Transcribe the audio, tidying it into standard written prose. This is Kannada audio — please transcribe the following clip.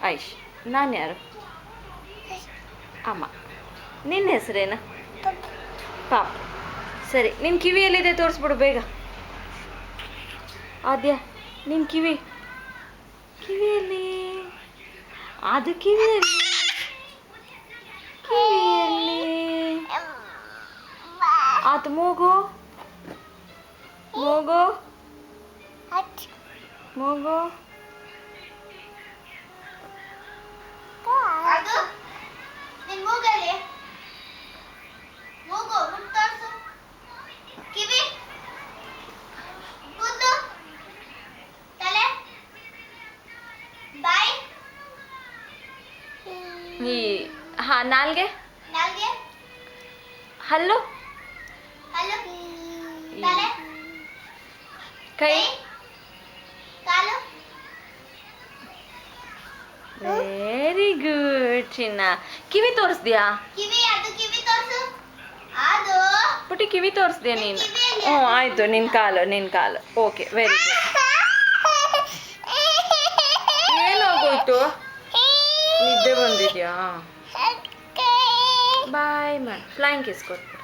ಐಶ್. ನಾನು ಯಾರು? ಅಮ್ಮ. ನಿನ್ನ ಹೆಸರೇನು? ಪಾಪ. ಸರಿ, ನಿನ್ನ ಕಿವಿಯಲ್ಲಿದೆ ತೋರಿಸ್ಬಿಡು ಬೇಗ. ಆದ್ಯ, ನಿನ್ನ ಕಿವಿಯಲ್ಲಿ ಅದು ಕಿವಿಯಲ್ಲಿ ಆತು. ಮೂಗು ಮೂಗು ಮೂಗು ಈ ನಾಲ್ಗೆ ಹಲ್ಲು ಕೈ. ವೆರಿ ಗುಡ್ ಚಿನ್ನ. ಕಿವಿ ತೋರಿಸ್ದ್ಯಾ? ಪುಟಿ ಕಿವಿ ತೋರಿಸ್ದ್ಯಾ ನೀನು? ಹ್ಞೂ ಆಯಿತು. ನಿನ್ನ ಕಾಲು ಓಕೆ, ವೆರಿ ಗುಡ್. ಏನಾಗೋಯ್ತು? ನಿದ್ದೆ ಬಂದಿದ್ಯಾ? ಬಾಯ್ ಮಾಡಿ ಫ್ಲೈಂಗ್ ಕಿಸ್ ಕೊಟ್ಟು.